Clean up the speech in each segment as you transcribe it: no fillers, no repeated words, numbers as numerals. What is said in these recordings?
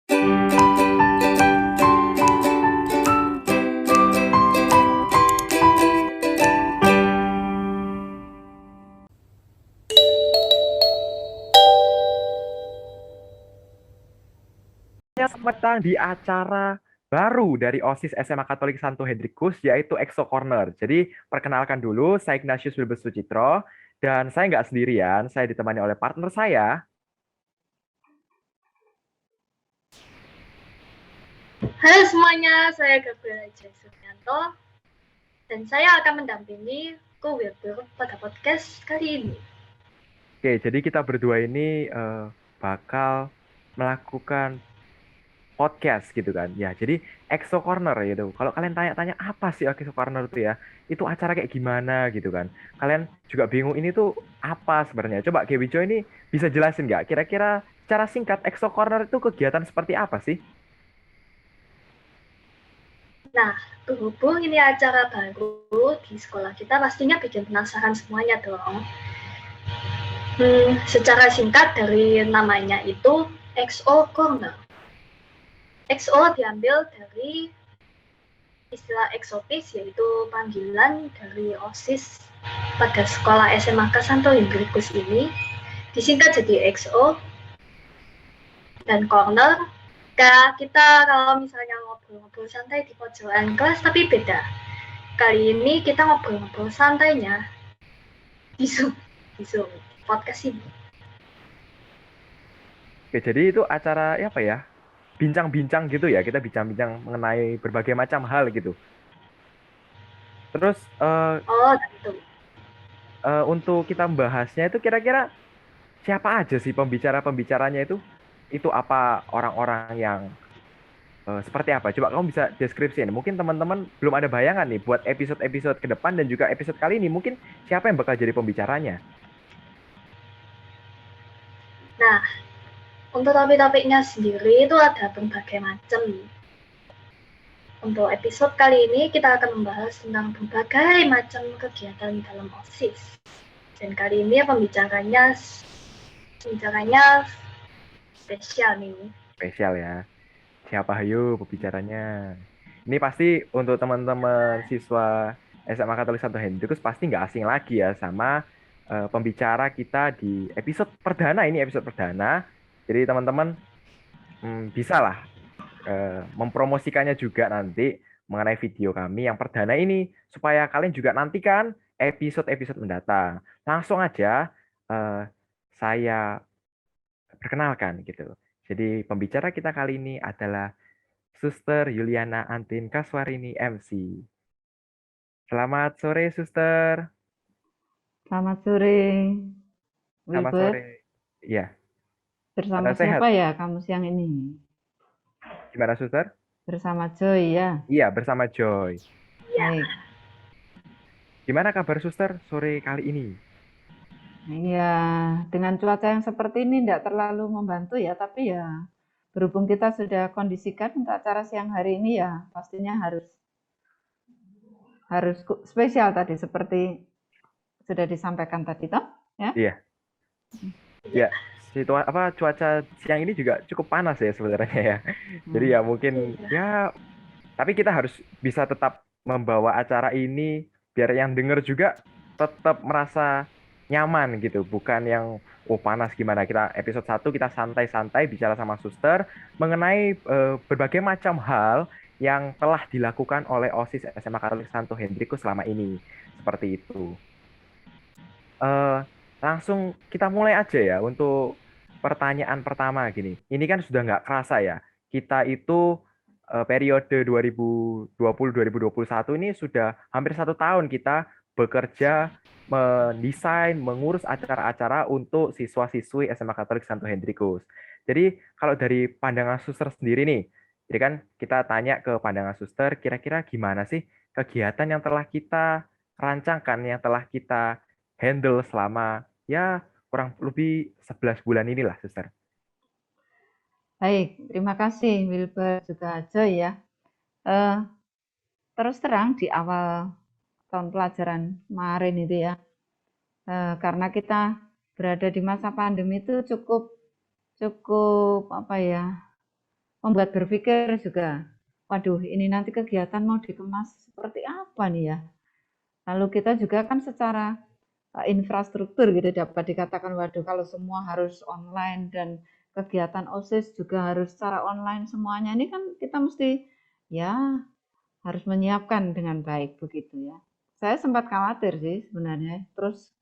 Selamat datang di acara baru dari OSIS SMA Katolik Santo Hendrikus, yaitu EXO Corner. Jadi, perkenalkan dulu, saya Ignatius Wilbus Sucitro, dan saya nggak sendirian, saya ditemani oleh partner saya. Halo semuanya, saya Gabriela Jaisulianto dan saya akan mendampingi Ko Wilbur pada podcast kali ini. Oke, jadi kita berdua ini bakal melakukan podcast gitu kan. Ya, jadi EXO Corner gitu. Kalau kalian tanya-tanya apa sih EXO Corner itu ya? Itu acara kayak gimana gitu kan. Kalian juga bingung ini tuh apa sebenarnya. Coba Kewijo ini bisa jelasin nggak? Kira-kira secara singkat EXO Corner itu kegiatan seperti apa sih? Nah, berhubung ini acara baru di sekolah kita, pastinya bikin penasaran semuanya dong. Secara singkat dari namanya itu XO Corner. XO diambil dari istilah eksotis, yaitu panggilan dari OSIS pada sekolah SMA Santo Hendrikus ini. Disingkat jadi XO, dan corner. Kita kalau misalnya ngobrol-ngobrol santai di pojokan kelas, tapi beda. Kali ini kita ngobrol-ngobrol santainya di Zoom podcast ini. Oke, jadi itu acara apa ya? Bincang-bincang gitu ya. Kita bincang-bincang mengenai berbagai macam hal gitu. Terus Oh, gitu. untuk kita membahasnya itu kira-kira siapa aja sih pembicara-pembicaranya itu? Itu apa orang-orang yang seperti apa? Coba kamu bisa deskripsiin. Mungkin teman-teman belum ada bayangan nih buat episode-episode ke depan dan juga episode kali ini. Mungkin siapa yang bakal jadi pembicaranya? Nah, untuk topik-topiknya sendiri itu ada berbagai macam. Untuk episode kali ini kita akan membahas tentang berbagai macam kegiatan dalam OSIS. Dan kali ini pembicaranya spesial nih. Spesial ya. Siapa hayo pembicaranya? Ini pasti untuk teman-teman siswa SMA Katolik Santo Hendrikus pasti nggak asing lagi ya sama pembicara kita di episode perdana ini, episode perdana. Jadi teman-teman bisa lah mempromosikannya juga nanti mengenai video kami yang perdana ini supaya kalian juga nantikan episode-episode mendatang. Langsung aja saya perkenalkan gitu. Jadi pembicara kita kali ini adalah Suster Yuliana Antin Kaswarini MC. Selamat sore, Suster. Selamat sore, Selamat Wilbur. sore. Iya, Bersama sehat. siapa ya kamu siang ini? Gimana, Suster? Bersama Joy ya? Iya, bersama Joy. Ya. Baik. Gimana kabar, Suster, sore kali ini? Iya, dengan cuaca yang seperti ini tidak terlalu membantu ya, tapi ya berhubung kita sudah kondisikan untuk acara siang hari ini ya pastinya harus spesial tadi seperti sudah disampaikan tadi toh, ya? Iya. Ya, cuaca siang ini juga cukup panas ya sebenarnya ya. Jadi ya mungkin ya, tapi kita harus bisa tetap membawa acara ini biar yang denger juga tetap merasa nyaman gitu, bukan yang panas gimana. Kita episode 1 kita santai-santai bicara sama suster mengenai berbagai macam hal yang telah dilakukan oleh OSIS SMA Katolik Santo Hendrikus selama ini. Seperti itu. Langsung kita mulai aja ya untuk pertanyaan pertama gini. Ini kan sudah nggak kerasa ya. Kita itu periode 2020-2021 ini sudah hampir 1 tahun kita bekerja mendesain, mengurus acara-acara untuk siswa-siswi SMA Katolik Santo Hendrikus. Jadi kalau dari pandangan suster sendiri nih, jadi kan kita tanya ke pandangan suster, kira-kira gimana sih kegiatan yang telah kita rancangkan, yang telah kita handle selama ya kurang lebih 11 bulan inilah, Suster. Baik, terima kasih Wilbur juga Joy ya. Terus terang di awal tahun pelajaran kemarin itu ya, karena kita berada di masa pandemi itu cukup apa ya, membuat berpikir juga, waduh ini nanti kegiatan mau dikemas seperti apa nih ya. Lalu kita juga kan secara infrastruktur gitu dapat dikatakan, waduh kalau semua harus online dan kegiatan OSIS juga harus secara online semuanya, ini kan kita mesti ya harus menyiapkan dengan baik begitu ya. Saya sempat khawatir sih sebenarnya, terus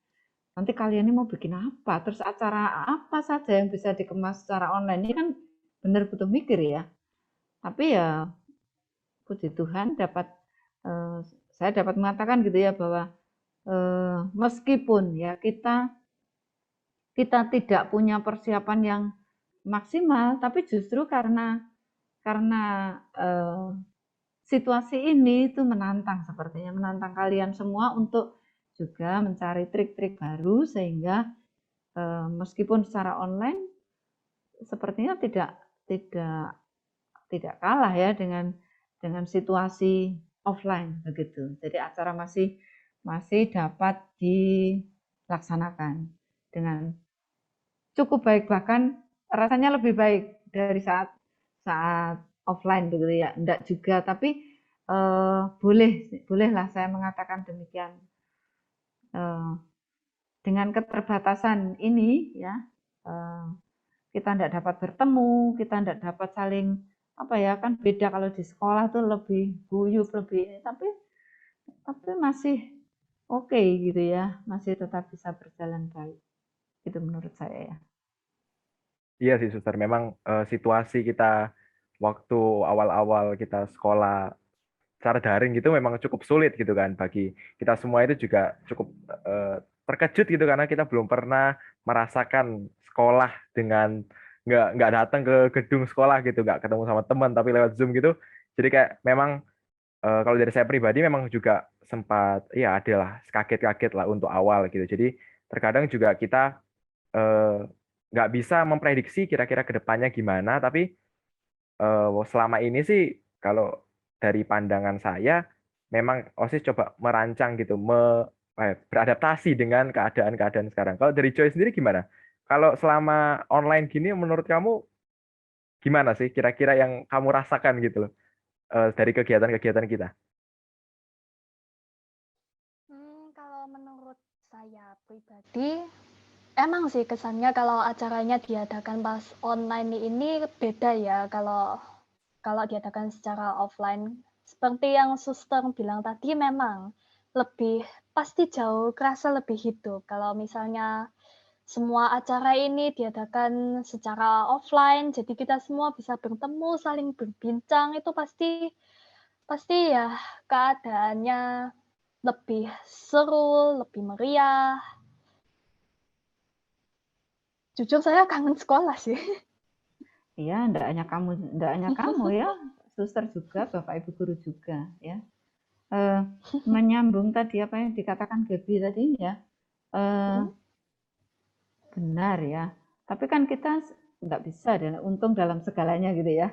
nanti kalian ini mau bikin apa, terus acara apa saja yang bisa dikemas secara online, ini kan benar butuh mikir ya. Tapi ya puji Tuhan saya dapat mengatakan gitu ya bahwa meskipun ya kita tidak punya persiapan yang maksimal, tapi justru karena situasi ini itu menantang, sepertinya menantang kalian semua untuk juga mencari trik-trik baru sehingga meskipun secara online sepertinya tidak kalah ya dengan situasi offline begitu. Jadi acara masih dapat dilaksanakan dengan cukup baik, bahkan rasanya lebih baik dari saat offline begitu ya. Enggak juga, tapi bolehlah saya mengatakan demikian. Dengan keterbatasan ini ya, kita tidak dapat bertemu, kita tidak dapat saling apa ya, kan beda kalau di sekolah tuh lebih guyup lebih, tapi masih oke gitu ya, masih tetap bisa berjalan baik. Itu menurut saya ya. Iya sih, Suster. Memang situasi kita waktu awal-awal kita sekolah secara daring gitu memang cukup sulit gitu kan bagi kita semua, itu juga cukup terkejut gitu karena kita belum pernah merasakan sekolah dengan nggak datang ke gedung sekolah gitu, nggak ketemu sama teman tapi lewat Zoom gitu. Jadi kayak memang kalau dari saya pribadi memang juga sempat ya adalah kaget-kaget lah untuk awal gitu. Jadi terkadang juga kita eh, nggak bisa memprediksi kira-kira ke depannya gimana, tapi selama ini sih kalau dari pandangan saya memang OSIS coba merancang gitu, beradaptasi dengan keadaan-keadaan sekarang. Kalau dari Joy sendiri gimana? Kalau selama online gini menurut kamu gimana sih kira-kira yang kamu rasakan gitu loh dari kegiatan-kegiatan kita? Kalau menurut saya pribadi, emang sih kesannya kalau acaranya diadakan pas online ini beda ya kalau diadakan secara offline. Seperti yang Suster bilang tadi, memang pasti jauh kerasa lebih hidup. Kalau misalnya semua acara ini diadakan secara offline, jadi kita semua bisa bertemu, saling berbincang, itu pasti ya keadaannya lebih seru, lebih meriah. Jujur saya kangen sekolah sih. Iya, enggak hanya kamu ya, suster juga, Bapak Ibu guru juga ya. Menyambung tadi apa yang dikatakan Gaby tadi ya, benar ya. Tapi kan kita nggak bisa dan untung dalam segalanya gitu ya.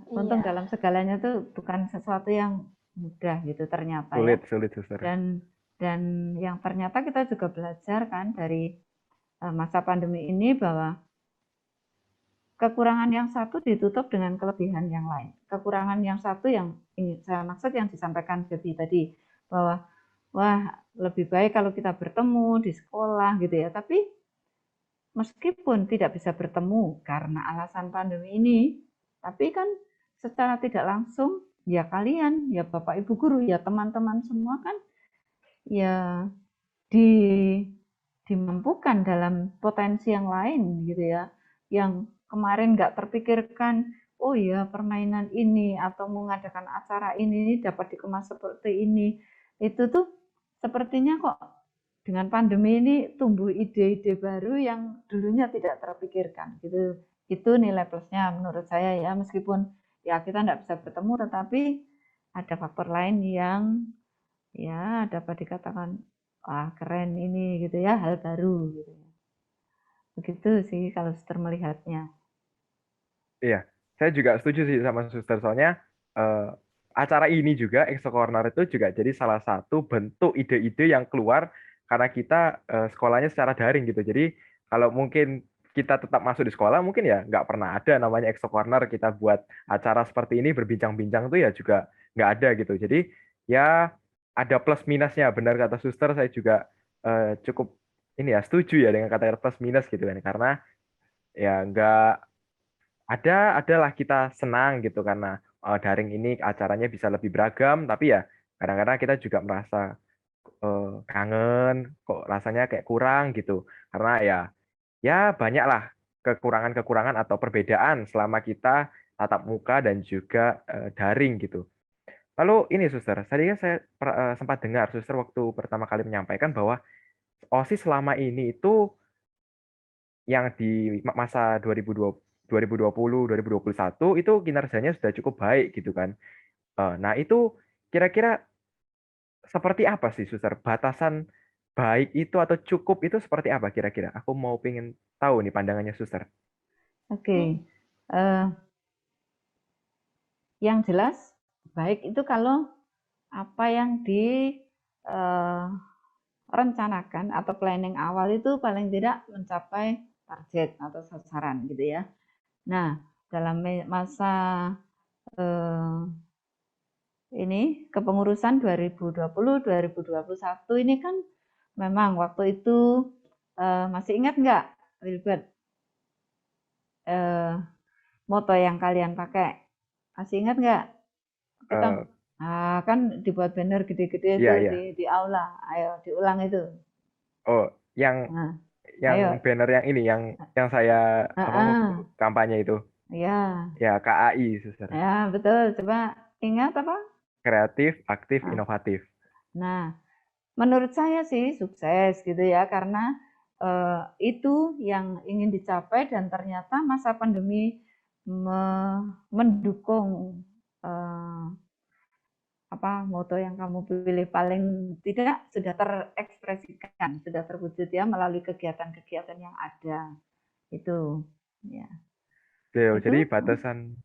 Untung dalam segalanya tuh bukan sesuatu yang mudah gitu ternyata ya. Sulit, Suster. Dan yang ternyata kita juga belajar kan dari masa pandemi ini bahwa kekurangan yang satu ditutup dengan kelebihan yang lain. Kekurangan yang satu yang ini saya maksud yang disampaikan Gaby tadi, bahwa wah lebih baik kalau kita bertemu di sekolah gitu ya. Tapi meskipun tidak bisa bertemu karena alasan pandemi ini, tapi kan secara tidak langsung ya kalian, ya Bapak Ibu guru, ya teman-teman semua kan ya dimampukan dalam potensi yang lain gitu ya, yang kemarin nggak terpikirkan, oh ya permainan ini atau mengadakan acara ini dapat dikemas seperti ini, itu tuh sepertinya kok dengan pandemi ini tumbuh ide-ide baru yang dulunya tidak terpikirkan gitu. Itu nilai plusnya menurut saya ya, meskipun ya kita nggak bisa bertemu, tetapi ada faktor lain yang ya dapat dikatakan wah keren ini gitu ya, hal baru gitu. Begitu sih kalau suster melihatnya. Iya, saya juga setuju sih sama Suster. Soalnya acara ini juga, Exo Corner itu juga jadi salah satu bentuk ide-ide yang keluar karena kita sekolahnya secara daring gitu. Jadi kalau mungkin kita tetap masuk di sekolah, mungkin ya nggak pernah ada namanya extra corner, kita buat acara seperti ini berbincang-bincang tuh ya juga nggak ada gitu. Jadi ya ada plus minusnya, benar kata suster, saya juga cukup ini ya setuju ya dengan kata plus minus gitu kan, karena ya nggak adalah kita senang gitu karena daring ini acaranya bisa lebih beragam, tapi ya kadang-kadang kita juga merasa kangen, kok rasanya kayak kurang gitu, karena ya banyaklah kekurangan-kekurangan atau perbedaan selama kita tatap muka dan juga daring gitu. Lalu ini suster, tadi kan saya sempat dengar suster waktu pertama kali menyampaikan bahwa OSIS selama ini itu yang di masa 2020 itu kinerjanya sudah cukup baik gitu kan. Nah itu kira-kira seperti apa sih suster? Batasan baik itu atau cukup itu seperti apa kira-kira? Aku mau pengen tahu nih pandangannya suster. Oke. Eh, yang jelas baik itu kalau apa yang direncanakan atau planning awal itu paling tidak mencapai target atau sasaran gitu ya. Nah, dalam masa ini kepengurusan 2020-2021 ini kan memang waktu itu masih ingat nggak, Wilbert, moto yang kalian pakai? Masih ingat nggak? Kita kan dibuat banner gede-gede Iya, tuh iya. di aula. Ayo diulang itu. Oh, yang Nah, yang ayo. banner yang ini yang saya apa waktu Heeh. kampanye itu. Ya, Ya, KAI, suster. ya betul. Coba ingat apa? Kreatif, aktif, Nah, inovatif. nah, menurut saya sih sukses gitu ya karena itu yang ingin dicapai dan ternyata masa pandemi mendukung eh, apa moto yang kamu pilih paling tidak sudah terekspresikan, sudah terwujud ya melalui kegiatan-kegiatan yang ada itu ya Jadi itu batasan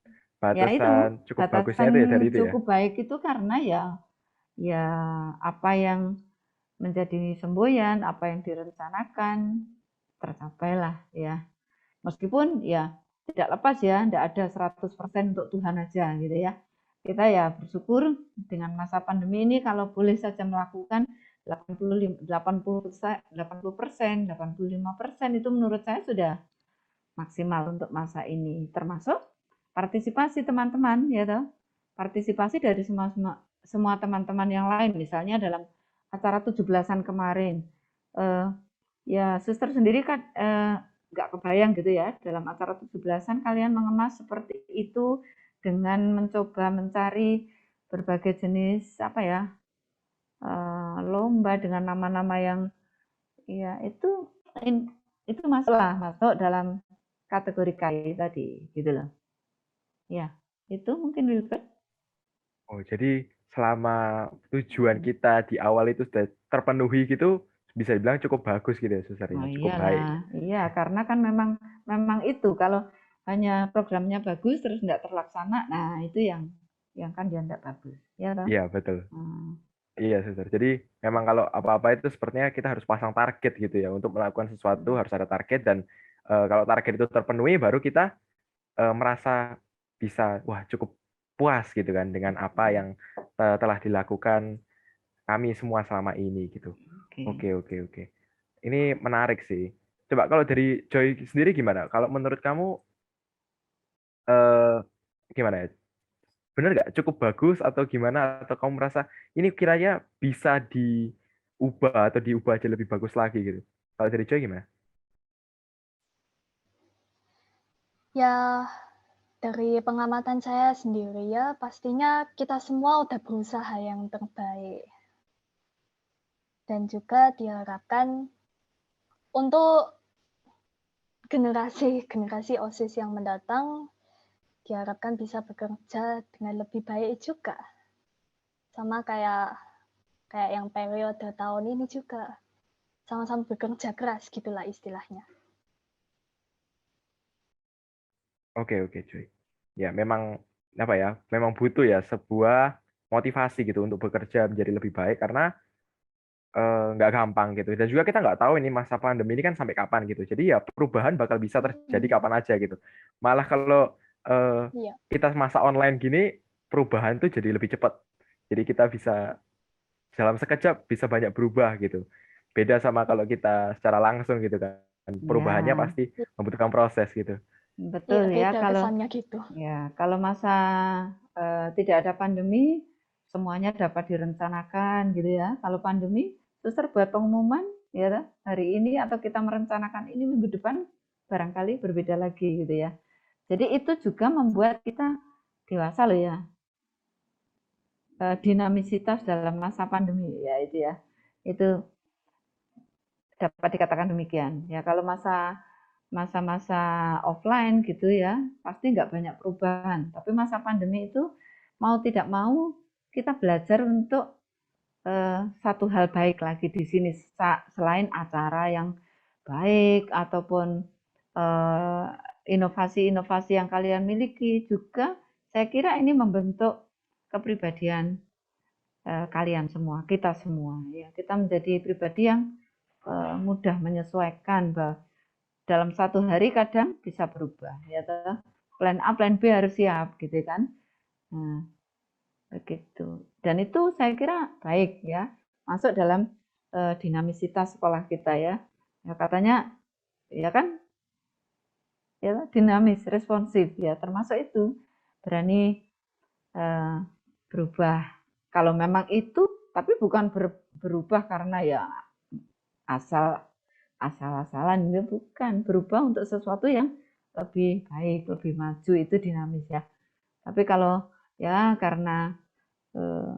ya itu batasan cukup bagusnya batasan itu ya dari itu ya. cukup baik itu karena ya apa yang menjadi semboyan, apa yang direncanakan tercapailah ya. Meskipun ya tidak lepas ya, tidak ada 100% untuk Tuhan aja gitu ya. Kita ya bersyukur dengan masa pandemi ini kalau boleh saja melakukan 80%, 85% itu menurut saya sudah maksimal untuk masa ini. Termasuk partisipasi teman-teman ya toh. Partisipasi dari semua teman-teman yang lain misalnya dalam acara 17-an kemarin. Ya suster sendiri kan nggak kebayang gitu ya dalam acara 17-an kalian mengemas seperti itu dengan mencoba mencari berbagai jenis apa ya lomba dengan nama-nama yang ya itu masuk dalam kategori KI tadi gitu loh ya itu mungkin Wilbert. Oh, jadi selama tujuan kita di awal itu sudah terpenuhi gitu, bisa dibilang cukup bagus gitu ya, suster Oh ya, cukup baik. iyalah, iya karena kan memang itu kalau hanya programnya bagus terus nggak terlaksana, nah itu yang kan dia nggak bagus, ya toh? Iya, betul. Hmm. Iya, suster. Jadi memang kalau apa-apa itu sepertinya kita harus pasang target gitu ya. Untuk melakukan sesuatu harus ada target dan kalau target itu terpenuhi baru kita merasa bisa wah cukup puas gitu kan dengan apa yang telah dilakukan kami semua selama ini gitu. Oke. Oke, oke, oke. Ini menarik sih. Coba kalau dari Joy sendiri gimana? Kalau menurut kamu eh gimana ya? Bener nggak? Cukup bagus atau gimana? Atau kamu merasa ini kiranya bisa diubah atau diubah aja lebih bagus lagi gitu? Kalau dari Joy gimana? Ya, dari pengamatan saya sendiri ya, pastinya kita semua udah berusaha yang terbaik. Dan juga diharapkan untuk generasi OSIS yang mendatang, diharapkan bisa bekerja dengan lebih baik juga. Sama kayak yang periode tahun ini juga. Sama-sama bekerja keras gitulah istilahnya. Oke, oke, Joy. Ya, memang apa ya? Memang butuh ya sebuah motivasi gitu untuk bekerja menjadi lebih baik karena nggak gampang gitu. Dan juga kita nggak tahu ini masa pandemi ini kan sampai kapan gitu. Jadi ya perubahan bakal bisa terjadi Hmm, kapan aja gitu. Malah kalau iya. kita masa online gini, perubahan tuh jadi lebih cepat. Jadi kita bisa dalam sekejap bisa banyak berubah gitu. Beda sama kalau kita secara langsung gitu kan. Perubahannya Ya, pasti membutuhkan proses gitu. betul Iya, ya. beda kesannya gitu. Kalau masa tidak ada pandemi, semuanya dapat direncanakan gitu ya. Kalau pandemi, suster buat pengumuman ya hari ini atau kita merencanakan ini minggu depan barangkali berbeda lagi gitu ya. Jadi itu juga membuat kita dewasa loh ya. Dinamisitas dalam masa pandemi ya itu ya. Itu dapat dikatakan demikian. Ya kalau masa-masa offline gitu ya, pasti nggak banyak perubahan. Tapi masa pandemi itu mau tidak mau kita belajar untuk satu hal baik lagi di sini selain acara yang baik ataupun inovasi-inovasi yang kalian miliki juga saya kira ini membentuk kepribadian kalian semua, kita semua ya. Kita menjadi pribadi yang mudah menyesuaikan dalam satu hari kadang bisa berubah ya toh. Plan A, plan B harus siap gitu kan. Nah, begitu. Dan itu saya kira baik ya, masuk dalam dinamisitas sekolah kita ya. Ya katanya ya kan ya dinamis, responsif ya, termasuk itu berani eh, berubah. Kalau memang itu, tapi bukan berubah karena ya asal-asalan itu bukan, berubah untuk sesuatu yang lebih baik, lebih maju itu dinamis ya. Tapi kalau ya karena eh,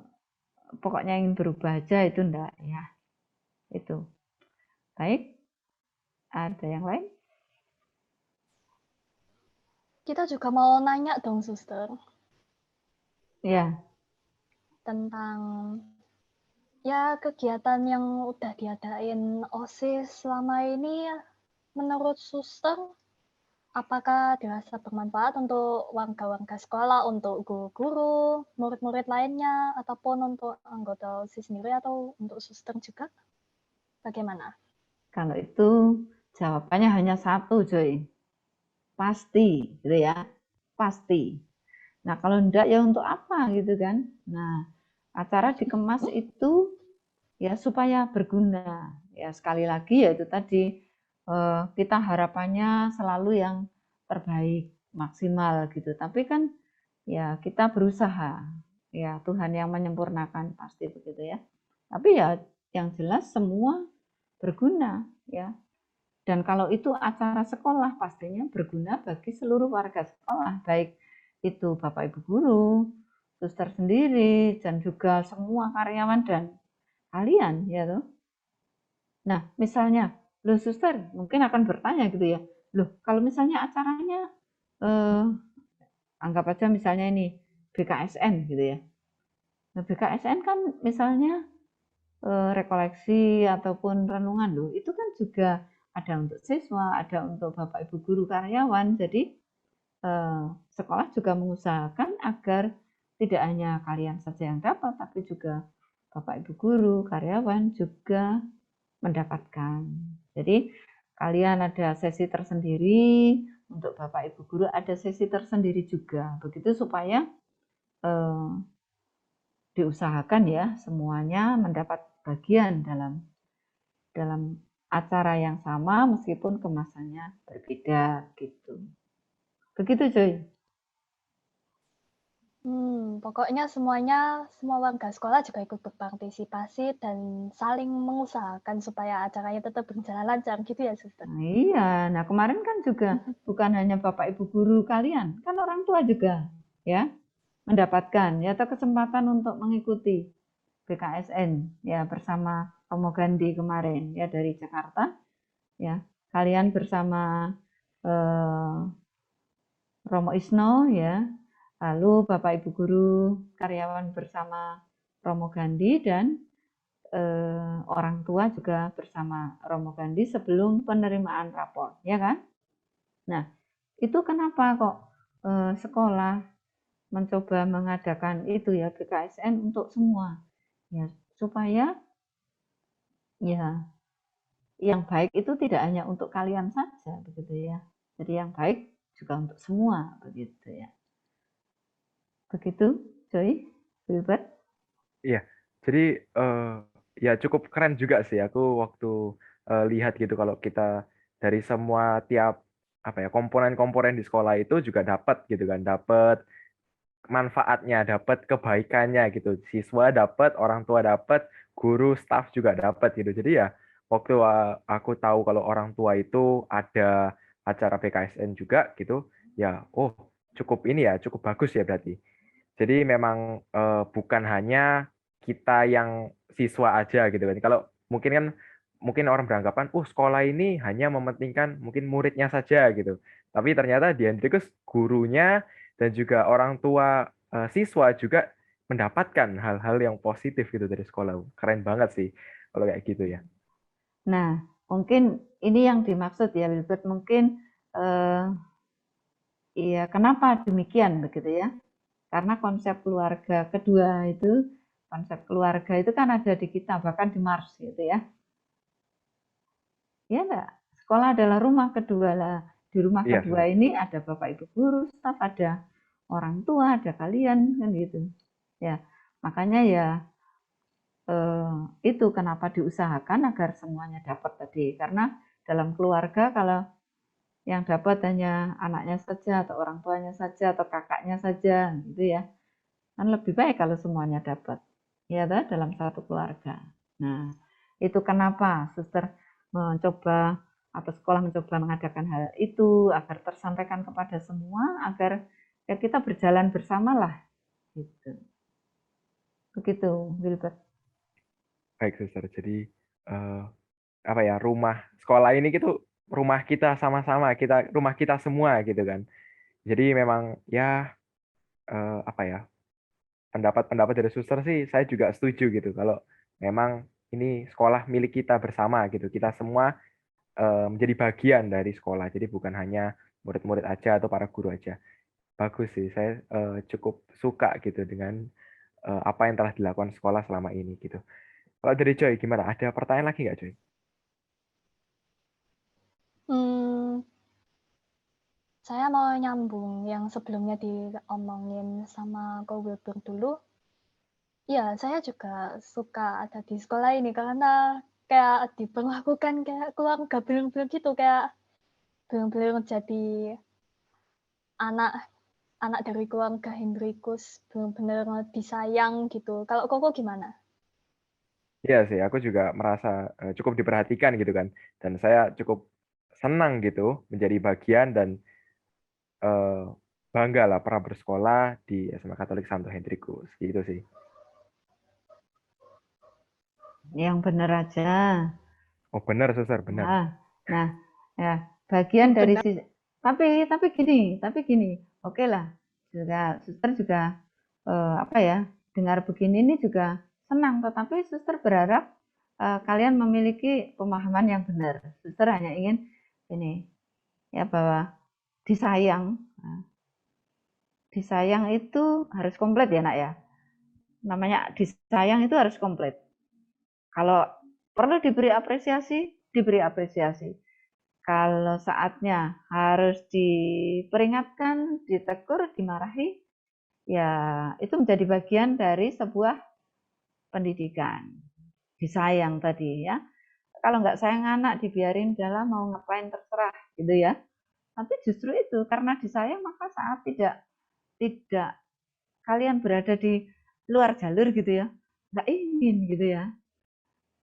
pokoknya ingin berubah aja itu enggak ya. Itu. Baik, ada yang lain? Kita juga mau nanya dong, suster, Ya, tentang ya kegiatan yang udah diadain OSIS selama ini. Menurut suster, apakah dirasa bermanfaat untuk warga-warga sekolah, untuk guru-guru, murid-murid lainnya, ataupun untuk anggota OSIS sendiri atau untuk suster juga? Bagaimana? kalau itu jawabannya hanya satu, Joy. Pasti, gitu ya. Pasti. Nah, kalau enggak ya untuk apa gitu kan? Nah, acara dikemas itu ya supaya berguna. Ya sekali lagi ya itu tadi kita harapannya selalu yang terbaik, maksimal gitu. Tapi kan ya kita berusaha. Ya Tuhan yang menyempurnakan pasti begitu ya. Tapi ya yang jelas semua berguna ya. Dan kalau itu acara sekolah pastinya berguna bagi seluruh warga sekolah, baik itu Bapak Ibu guru, suster sendiri, dan juga semua karyawan dan kalian ya tuh. Nah, misalnya, loh suster mungkin akan bertanya gitu ya, loh kalau misalnya acaranya eh, anggap aja misalnya ini BKSN gitu ya. Nah, BKSN kan misalnya rekoleksi ataupun renungan loh, itu kan juga ada untuk siswa, ada untuk Bapak Ibu guru karyawan. Jadi sekolah juga mengusahakan agar tidak hanya kalian saja yang dapat, tapi juga Bapak Ibu guru, karyawan juga mendapatkan. Jadi kalian ada sesi tersendiri, untuk Bapak Ibu guru ada sesi tersendiri juga. Begitu supaya eh, diusahakan ya semuanya mendapat bagian dalam dalam acara yang sama meskipun kemasannya berbeda gitu. Begitu Joy. Pokoknya semua warga sekolah juga ikut berpartisipasi dan saling mengusahakan supaya acaranya tetap berjalan lancar gitu ya, suster? Nah, iya, nah kemarin kan juga bukan hanya Bapak Ibu guru kalian, kan orang tua juga ya mendapatkan ya atau kesempatan untuk mengikuti BKSN ya bersama Romo Gandhi kemarin ya dari Jakarta ya. Kalian bersama eh, Romo Isno ya. Lalu Bapak Ibu guru karyawan bersama Romo Gandhi dan orang tua juga bersama Romo Gandhi sebelum penerimaan rapor, ya kan? Nah, itu kenapa kok sekolah mencoba mengadakan itu ya BKSN untuk semua, ya supaya Ya, yang baik itu tidak hanya untuk kalian saja, begitu ya. Jadi yang baik juga untuk semua, begitu ya. Begitu, Joy, Wilbert. Iya, jadi ya cukup keren juga sih aku waktu lihat gitu kalau kita dari semua tiap apa ya komponen-komponen di sekolah itu juga dapat gitu kan, dapat manfaatnya, dapat kebaikannya gitu. Siswa dapat, orang tua dapat, guru, staf juga dapat gitu. Jadi ya waktu aku tahu kalau orang tua itu ada acara PKSN juga gitu, ya oh cukup ini ya, cukup bagus ya berarti. Jadi memang bukan hanya kita yang siswa aja gitu kan. Kalau mungkin kan mungkin orang beranggapan, sekolah ini hanya mementingkan mungkin muridnya saja gitu. Tapi ternyata di Hendrikus gurunya dan juga orang tua siswa juga mendapatkan hal-hal yang positif gitu dari sekolah. Keren banget sih kalau kayak gitu ya. Nah, mungkin ini yang dimaksud ya, Wilbert. Mungkin iya, kenapa demikian begitu ya? Karena konsep keluarga kedua itu, konsep keluarga itu kan ada di kita, bahkan di Mars gitu ya. Ya enggak? Sekolah adalah rumah kedua lah. Di rumah Iya, kedua ini ada Bapak Ibu guru, staf, ada orang tua, ada kalian kan gitu. Ya, makanya ya itu kenapa diusahakan agar semuanya dapat tadi. Karena dalam keluarga kalau yang dapat hanya anaknya saja atau orang tuanya saja atau kakaknya saja gitu ya. Kan lebih baik kalau semuanya dapat. Ya toh, dalam satu keluarga. Nah, itu kenapa suster mencoba atau sekolah mencoba mengadakan hal itu agar tersampaikan kepada semua agar ya kita berjalan bersamalah gitu. Begitu, Wilbert. baik suster. Jadi eh, apa ya rumah sekolah ini gitu rumah kita sama-sama kita rumah kita semua gitu kan. Jadi memang ya apa ya pendapat-pendapat dari suster sih saya juga setuju gitu kalau memang ini sekolah milik kita bersama gitu kita semua menjadi bagian dari sekolah jadi bukan hanya murid-murid aja atau para guru aja bagus sih saya cukup suka gitu dengan apa yang telah dilakukan sekolah selama ini gitu kalau dari Joy gimana ada pertanyaan lagi nggak Joy? Hmm, saya mau nyambung yang sebelumnya diomongin sama Ko Wilbur dulu. Ya, saya juga suka ada di sekolah ini karena kayak diperlakukan kayak keluarga bener-bener gitu, kayak bener-bener jadi anak anak dari keluarga Hendrikus, bener-bener disayang gitu. Kalau Koko gimana? Iya sih aku juga merasa cukup diperhatikan gitu kan dan saya cukup senang gitu menjadi bagian dan eh, bangga lah pernah bersekolah di SMA Katolik Santo Hendrikus gitu sih. Yang benar aja. Oh benar, Suster, benar. Nah, nah, ya bagian dari Benar. tapi gini, oke lah, juga suster juga apa ya, dengar begini ini juga senang, tetapi suster berharap kalian memiliki pemahaman yang benar. Suster hanya ingin ini ya bahwa disayang, nah, disayang itu harus komplit ya nak ya. Namanya disayang itu harus komplit. Kalau perlu diberi apresiasi, diberi apresiasi. Kalau saatnya harus diperingatkan, ditegur, dimarahi, ya itu menjadi bagian dari sebuah pendidikan. Disayang tadi ya. Kalau nggak sayang anak, dibiarin dalam mau ngapain terserah gitu ya. Tapi justru itu karena disayang maka saat tidak kalian berada di luar jalur gitu ya, nggak ingin gitu ya.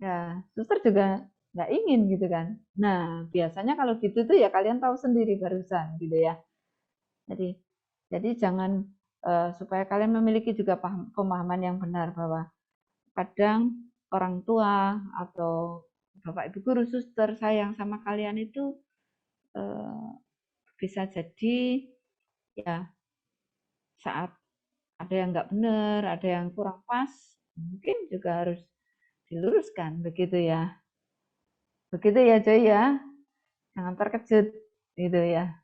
Ya, suster juga nggak ingin gitu kan. Nah, biasanya kalau gitu tuh ya kalian tahu sendiri barusan gitu ya. Jadi jangan supaya kalian memiliki juga pemahaman yang benar bahwa kadang orang tua atau bapak ibu guru suster sayang sama kalian itu eh, bisa jadi ya saat ada yang nggak benar, ada yang kurang pas, mungkin juga harus diluruskan begitu ya. Begitu ya Joy ya. Jangan terkejut gitu ya.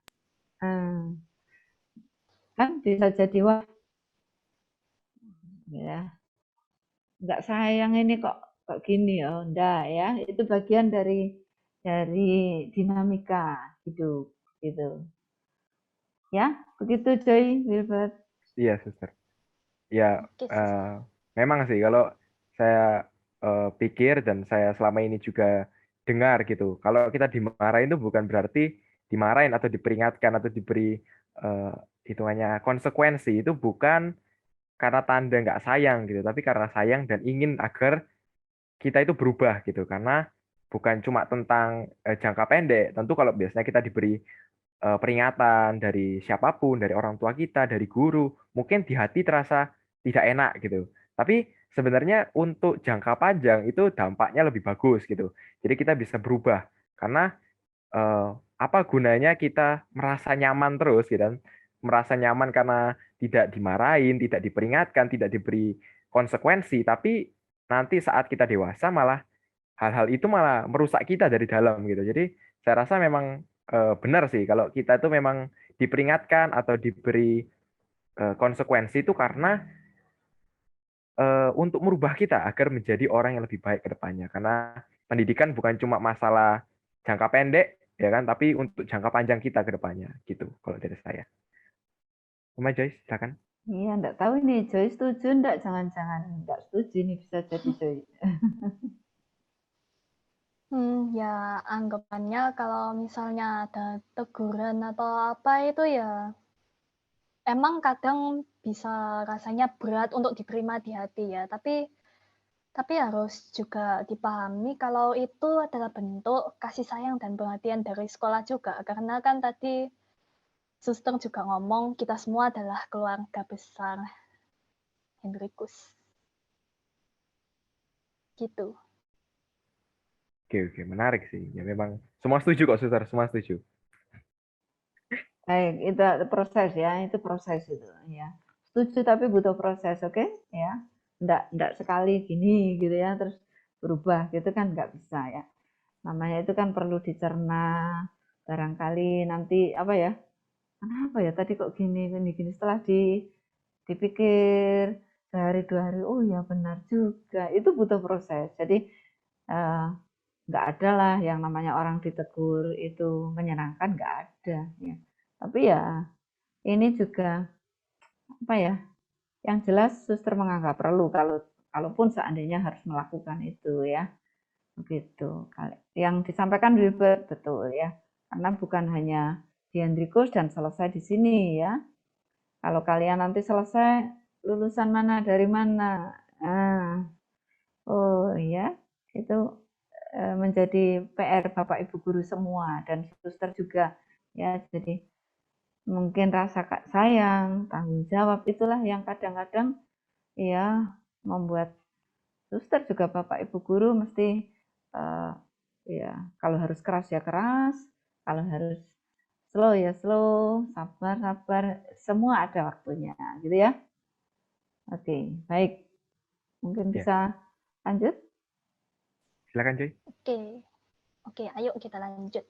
Hmm, kan bisa jadi wah ya nggak sayang ini kok kok gini, oh enggak ya, itu bagian dari dinamika hidup gitu. Ya, begitu Joy, Wilbert. Iya, suster. Ya, Oke, eh, Sister. memang sih kalau saya pikir dan saya selama ini juga dengar gitu. Kalau kita dimarahin itu bukan berarti dimarahin atau diperingatkan atau diberi eh, hitungannya konsekuensi. Itu bukan karena tanda nggak sayang gitu, tapi karena sayang dan ingin agar kita itu berubah gitu. Karena bukan cuma tentang jangka pendek. Tentu kalau biasanya kita diberi peringatan dari siapapun, dari orang tua kita, dari guru, mungkin di hati terasa tidak enak gitu. Tapi sebenarnya untuk jangka panjang itu dampaknya lebih bagus gitu. Jadi kita bisa berubah karena eh, apa gunanya kita merasa nyaman terus gitu kan? Merasa nyaman karena tidak dimarahin, tidak diperingatkan, tidak diberi konsekuensi, tapi nanti saat kita dewasa malah hal-hal itu malah merusak kita dari dalam gitu. Jadi saya rasa memang benar sih kalau kita itu memang diperingatkan atau diberi konsekuensi itu karena untuk merubah kita agar menjadi orang yang lebih baik ke depannya. Karena pendidikan bukan cuma masalah jangka pendek ya kan, tapi untuk jangka panjang kita ke depannya gitu kalau dari saya. Sama Joyce, silakan. Iya, enggak tahu nih, Joy setuju enggak? Jangan-jangan enggak setuju nih bisa jadi Joy. Ya anggapannya kalau misalnya ada teguran atau apa itu ya emang kadang bisa rasanya berat untuk diterima di hati ya, tapi harus juga dipahami kalau itu adalah bentuk kasih sayang dan perhatian dari sekolah juga. Karena kan tadi suster juga ngomong kita semua adalah keluarga besar Hendrikus. Gitu. Oke, oke, menarik sih. Ya memang semua setuju kok, Suster, semua setuju. Baik, itu proses ya, itu proses itu ya. Setuju tapi butuh proses, oke? Ya. Enggak sekali gini gitu ya terus berubah gitu kan enggak bisa ya. Namanya itu kan perlu dicerna. Barangkali nanti apa ya? Kenapa ya tadi kok gini setelah dipikir sehari dua hari, oh ya benar juga. Itu butuh proses. Jadi eh, nggak ada lah yang namanya orang ditegur itu menyenangkan, nggak ada ya. Tapi ya ini juga apa ya? Yang jelas suster menganggap perlu kalau kalaupun seandainya harus melakukan itu ya. Begitu. Yang disampaikan Wilbert betul ya. Karena bukan hanya di Hendrikus dan selesai di sini ya. Kalau kalian nanti selesai lulusan mana dari mana? Ah, oh ya, itu menjadi PR Bapak Ibu guru semua dan suster juga ya. Jadi mungkin rasa sayang, tanggung jawab itulah yang kadang-kadang ya membuat suster juga Bapak Ibu guru mesti uh, ya kalau harus keras ya keras, kalau harus slow ya slow, sabar sabar, semua ada waktunya gitu ya. Oke, baik. Mungkin Ya, bisa lanjut. silakan Joy. Oke, ayo kita lanjut.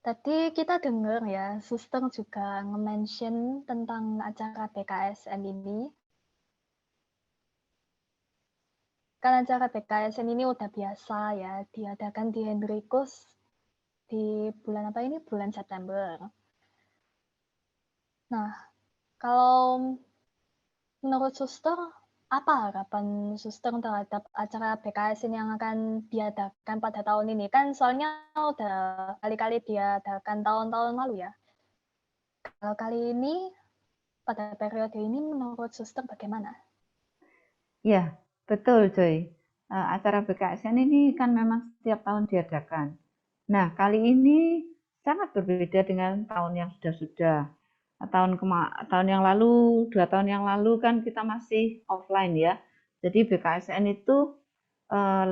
Tadi kita dengar ya, suster juga nge-mention tentang acara BKSN ini. Kan acara BKSN ini udah biasa ya, diadakan di Hendrikus di bulan apa ini? Bulan September. Nah, kalau menurut suster, apa harapan suster terhadap acara BKSN yang akan diadakan pada tahun ini? Kan soalnya udah kali-kali diadakan tahun-tahun lalu ya. Kalau kali ini, pada periode ini menurut suster bagaimana? Ya, betul Joy. Acara BKSN ini kan memang setiap tahun diadakan. Nah, kali ini sangat berbeda dengan tahun yang sudah-sudah. Tahun yang lalu, 2 tahun yang lalu kan kita masih offline ya. Jadi BKSN itu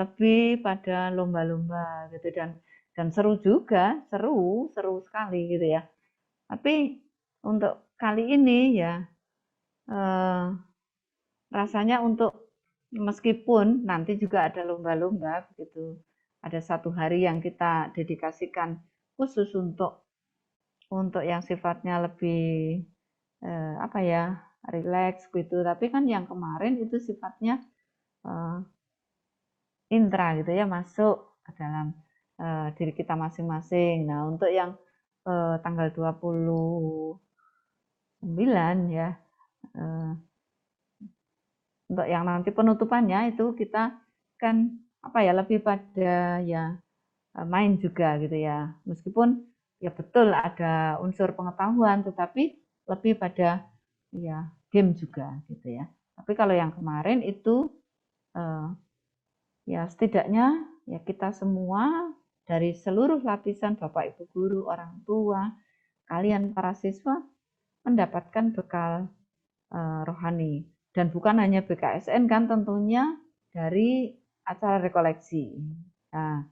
lebih pada lomba-lomba gitu dan seru juga, seru sekali gitu ya. Tapi untuk kali ini ya eh, rasanya untuk meskipun nanti juga ada lomba-lomba begitu, ada 1 hari yang kita dedikasikan khusus untuk yang sifatnya lebih apa ya rileks gitu. Tapi kan yang kemarin itu sifatnya eh, intra gitu ya, masuk ke dalam diri kita masing-masing. Nah, untuk yang tanggal 29 ya, untuk yang nanti penutupannya itu kita kan apa ya, lebih pada ya main juga gitu ya. Meskipun ya betul ada unsur pengetahuan, tetapi lebih pada ya game juga gitu ya. Tapi kalau yang kemarin itu ya setidaknya ya kita semua dari seluruh lapisan Bapak Ibu guru, orang tua, kalian para siswa mendapatkan bekal rohani. Dan bukan hanya BKSN kan, tentunya dari acara rekoleksi. Nah,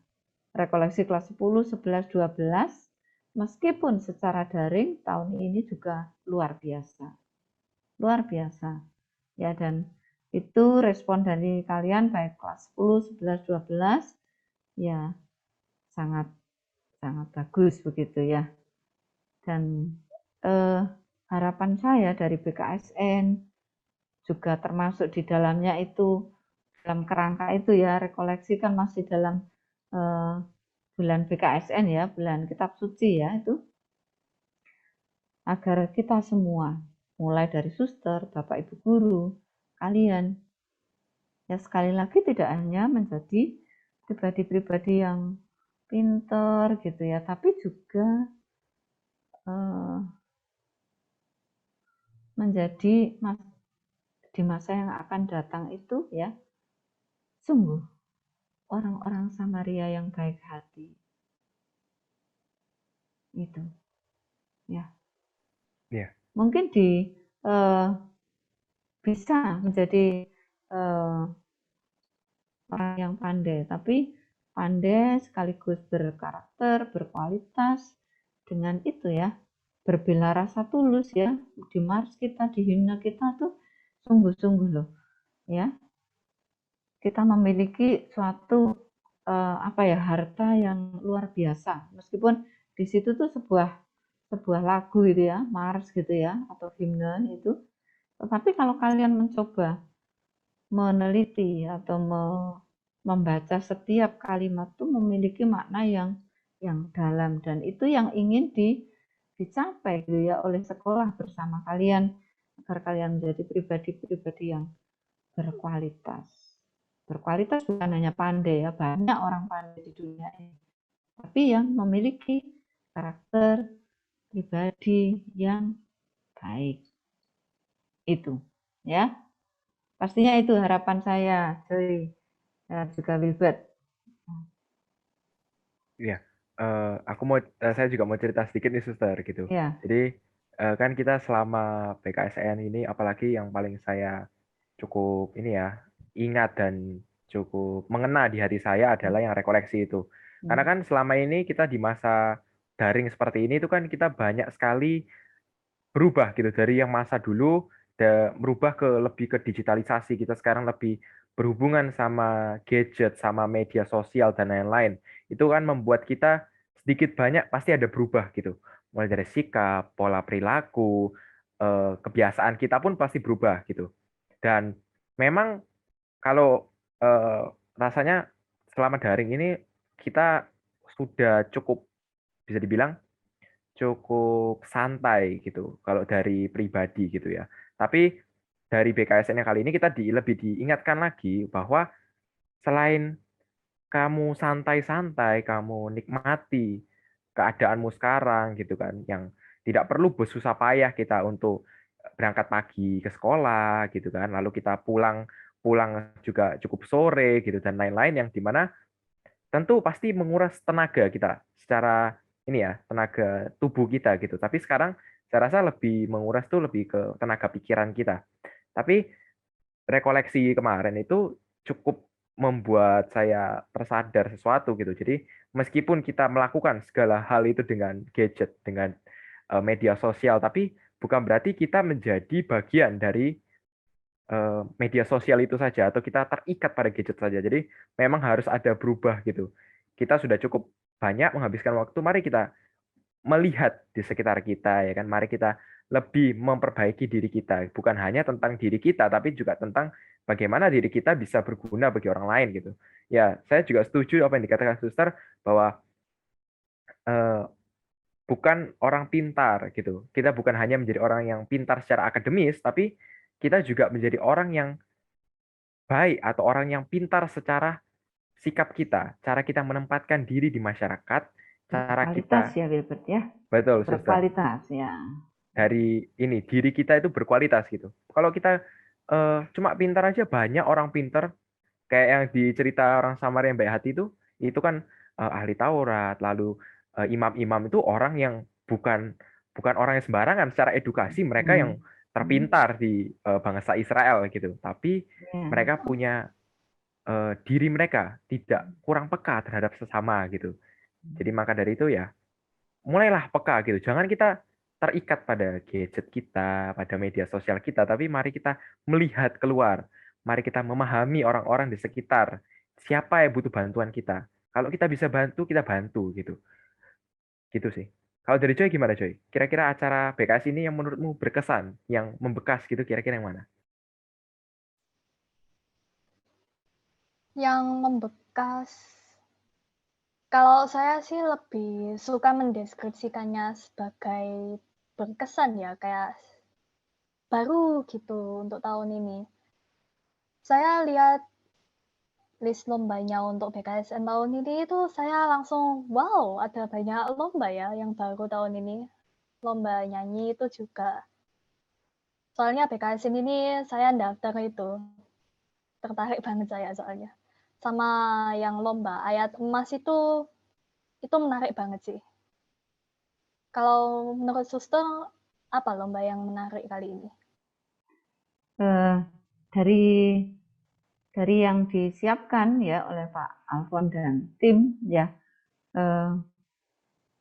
rekoleksi kelas 10, 11, 12 meskipun secara daring tahun ini juga luar biasa. Luar biasa. Ya, dan itu respon dari kalian baik kelas 10, 11, 12 ya sangat sangat bagus begitu ya. Dan harapan saya dari BKSN juga termasuk di dalamnya itu, dalam kerangka itu ya, rekoleksi kan masih dalam bulan BKSN ya, bulan kitab suci ya, itu agar kita semua, mulai dari suster, Bapak Ibu guru, kalian, ya sekali lagi tidak hanya menjadi pribadi-pribadi yang pinter gitu ya, tapi juga menjadi di masa yang akan datang itu ya, sungguh orang-orang Samaria yang baik hati. Itu ya. Iya. Mungkin bisa menjadi orang yang pandai, tapi pandai sekaligus berkarakter, berkualitas, dengan itu ya, berbela rasa tulus ya, di mars kita, di himne kita tuh sungguh-sungguh loh ya, kita memiliki suatu apa ya, harta yang luar biasa, meskipun di situ tuh sebuah lagu gitu ya, mars gitu ya, atau himne itu, tetapi kalau kalian mencoba meneliti atau membaca setiap kalimat tuh memiliki makna yang dalam, dan itu yang ingin dicapai gitu ya oleh sekolah bersama kalian, agar kalian menjadi pribadi-pribadi yang berkualitas. Berkualitas bukan hanya pandai ya, banyak orang pandai di dunia ini, tapi yang memiliki karakter pribadi yang baik. Itu ya. Pastinya itu harapan saya, Joy, dan juga Wilbert. Iya, saya juga mau cerita sedikit nih, Suster, gitu. Ya, Jadi kan kita selama PKSN ini, apalagi yang paling saya cukup ini ya ingat dan cukup mengena di hati saya adalah yang rekoleksi itu. Karena kan selama ini kita di masa daring seperti ini itu kan kita banyak sekali berubah gitu dari yang masa dulu merubah ke lebih ke digitalisasi. Kita sekarang lebih berhubungan sama gadget, sama media sosial dan lain-lain. Itu kan membuat kita sedikit banyak pasti ada berubah gitu. Mulai dari sikap, pola perilaku, kebiasaan kita pun pasti berubah gitu. Dan memang kalau rasanya selama daring ini kita sudah cukup bisa dibilang cukup santai gitu kalau dari pribadi gitu ya. Tapi dari BKSN yang kali ini kita lebih diingatkan lagi bahwa selain kamu santai-santai, kamu nikmati keadaanmu sekarang gitu kan, yang tidak perlu bersusah payah kita untuk berangkat pagi ke sekolah gitu kan, lalu kita pulang pulang juga cukup sore gitu dan lain-lain, yang dimana tentu pasti menguras tenaga kita secara ini ya, tenaga tubuh kita gitu. Tapi sekarang saya rasa lebih menguras tuh lebih ke tenaga pikiran kita. Tapi rekoleksi kemarin itu cukup membuat saya tersadar sesuatu gitu. Jadi meskipun kita melakukan segala hal itu dengan gadget, dengan media sosial, tapi bukan berarti kita menjadi bagian dari media sosial itu saja atau kita terikat pada gadget saja. Jadi memang harus ada berubah gitu. Kita sudah cukup banyak menghabiskan waktu, mari kita melihat di sekitar kita ya kan. Mari kita lebih memperbaiki diri kita. Bukan hanya tentang diri kita, tapi juga tentang bagaimana diri kita bisa berguna bagi orang lain gitu. Ya, saya juga setuju apa yang dikatakan suster bahwa eh, bukan orang pintar gitu. Kita bukan hanya menjadi orang yang pintar secara akademis, tapi kita juga menjadi orang yang baik atau orang yang pintar secara sikap kita, cara kita menempatkan diri di masyarakat, cara Berkualitas kita ya Wilbert ya, betul suster. berkualitas ya. Dari ini diri kita itu berkualitas gitu. Kalau kita cuma pintar aja banyak orang pintar kayak yang di cerita orang Samaria yang baik hati itu kan ahli Taurat, lalu imam-imam itu orang yang bukan bukan orang yang sembarangan secara edukasi mereka yang terpintar di bangsa Israel gitu. Tapi Ya. mereka punya diri mereka tidak kurang peka terhadap sesama gitu. Jadi maka dari itu ya mulailah peka gitu. Jangan kita terikat pada gadget kita, pada media sosial kita, tapi mari kita melihat keluar. Mari kita memahami orang-orang di sekitar. Siapa yang butuh bantuan kita. Kalau kita bisa bantu, kita bantu gitu. Gitu sih. Kalau dari Joy gimana Joy? Kira-kira acara BKS ini yang menurutmu berkesan, yang membekas gitu kira-kira yang mana? Yang membekas, kalau saya sih lebih suka mendeskripsikannya sebagai berkesan ya, kayak baru gitu untuk tahun ini. Saya lihat list lombanya untuk BKSN tahun ini itu saya langsung, wow, ada banyak lomba ya yang baru tahun ini. Lomba nyanyi itu juga. Soalnya BKSN ini saya daftar itu, tertarik banget saya soalnya. Sama yang lomba ayat emas itu menarik banget sih. Kalau menurut suster, apa lomba yang menarik kali ini? Dari yang disiapkan ya oleh Pak Alfon dan tim ya,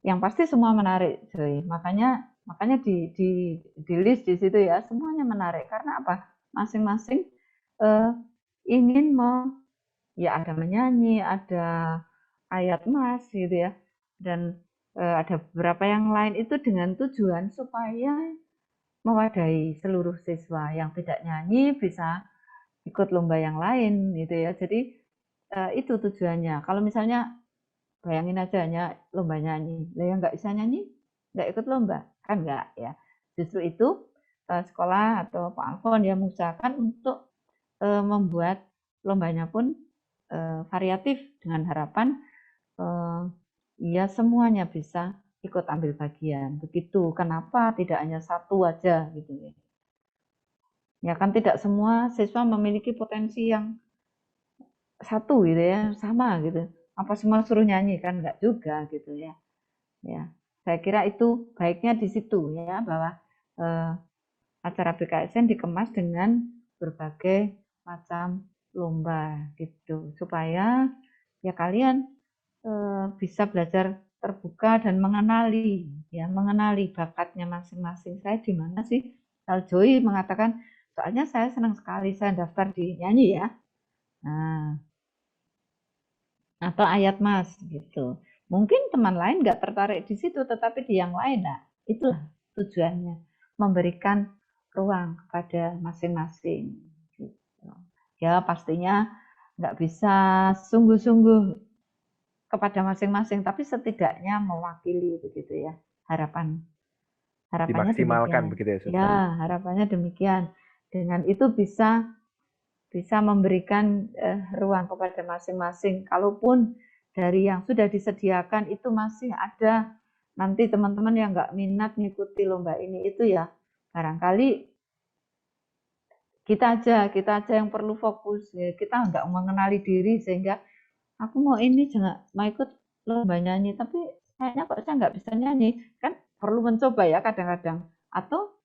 yang pasti semua menarik, Joy. Makanya di list di situ ya semuanya menarik karena apa? Masing-masing ingin ya ada menyanyi, ada ayat mas gitu ya, dan ada beberapa yang lain itu dengan tujuan supaya mewadahi seluruh siswa yang tidak nyanyi bisa ikut lomba yang lain gitu ya. Jadi itu tujuannya. Kalau misalnya bayangin aja hanya lomba nyanyi, lah yang nggak bisa nyanyi nggak ikut lomba kan nggak ya. Justru itu sekolah atau Pak Alfon yang mengusahakan untuk membuat lombanya pun variatif dengan harapan ya semuanya bisa ikut ambil bagian. Begitu. Kenapa tidak hanya satu aja gitu ya. Ya kan tidak semua siswa memiliki potensi yang satu gitu ya, sama gitu. Apa semua suruh nyanyi kan enggak juga gitu ya. Ya. Saya kira itu baiknya di situ ya bahwa acara BKSN dikemas dengan berbagai macam lomba gitu supaya ya kalian bisa belajar terbuka dan mengenali bakatnya masing-masing. Saya di mana sih? Kalau Joy mengatakan soalnya saya senang sekali saya daftar di nyanyi ya. Nah, atau ayat mas gitu. Mungkin teman lain nggak tertarik di situ, tetapi di yang lain, nah itulah tujuannya memberikan ruang kepada masing-masing. Gitu. Ya pastinya nggak bisa sungguh-sungguh kepada masing-masing, tapi setidaknya mewakili begitu ya. Harapannya Dimaksimalkan demikian. begitu ya suster. Ya harapannya demikian. Dengan itu bisa memberikan ruang kepada masing-masing. Kalaupun dari yang sudah disediakan itu masih ada nanti teman-teman yang nggak minat mengikuti lomba ini itu ya barangkali kita aja yang perlu fokus ya. Kita nggak mengenali diri sehingga aku mau ini jangan mau ikut lomba nyanyi tapi kayaknya kok saya nggak bisa nyanyi kan perlu mencoba ya kadang-kadang atau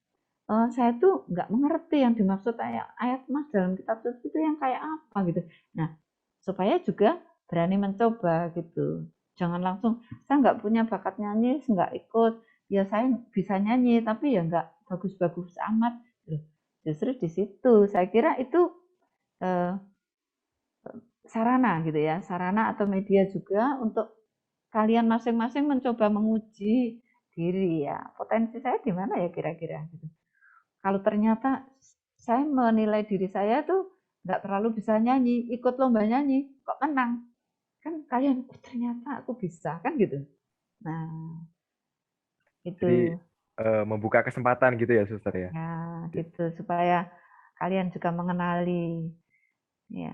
saya tuh nggak mengerti yang dimaksud ayat mas dalam kitab suci itu yang kayak apa gitu. Nah, supaya juga berani mencoba gitu. Jangan langsung, saya nggak punya bakat nyanyi, nggak ikut. Ya saya bisa nyanyi, tapi ya nggak bagus-bagus amat. Justru di situ, saya kira itu eh, sarana gitu ya, sarana atau media juga untuk kalian masing-masing mencoba menguji diri ya, potensi saya di mana ya kira-kira gitu. Kalau ternyata saya menilai diri saya tuh nggak terlalu bisa nyanyi, ikut lomba nyanyi, kok menang. Kan kalian, oh, ternyata aku bisa, kan gitu. Nah, Jadi itu membuka kesempatan gitu ya, Suster ya. ya gitu supaya kalian juga mengenali ya,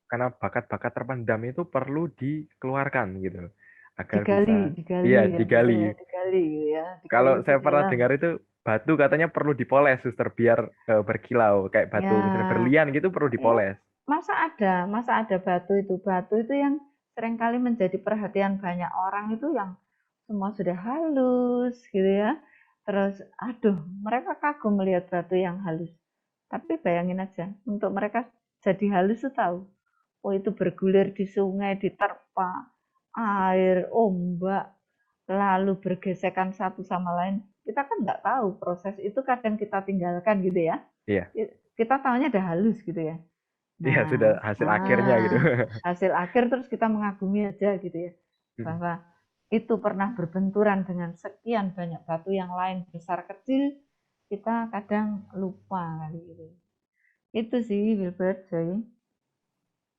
Karena bakat-bakat terpendam itu perlu dikeluarkan gitu agar digali, bisa digali iya kan gitu ya, digali. digali ya, digali Kalau lebih saya pernah dalam. dengar itu batu katanya perlu dipoles, Suster, biar berkilau kayak batu misalnya Ya, berlian gitu perlu ya, dipoles. masa ada batu itu yang seringkali menjadi perhatian banyak orang itu yang semua sudah halus gitu ya. Terus, aduh, mereka kagum melihat batu yang halus. Tapi bayangin aja, untuk mereka jadi halus tuh tahu. Oh, itu bergulir di sungai, diterpa air, ombak, lalu bergesekan satu sama lain. Kita kan nggak tahu proses itu, kadang kita tinggalkan gitu ya. Iya, Kita tahunya udah halus gitu ya. iya sudah Nah, hasil akhirnya gitu. hasil akhir terus kita mengagumi aja gitu ya. Bahwa itu pernah berbenturan dengan sekian banyak batu yang lain besar kecil, kita kadang lupa kali gitu. Itu sih Wilbert, Joy.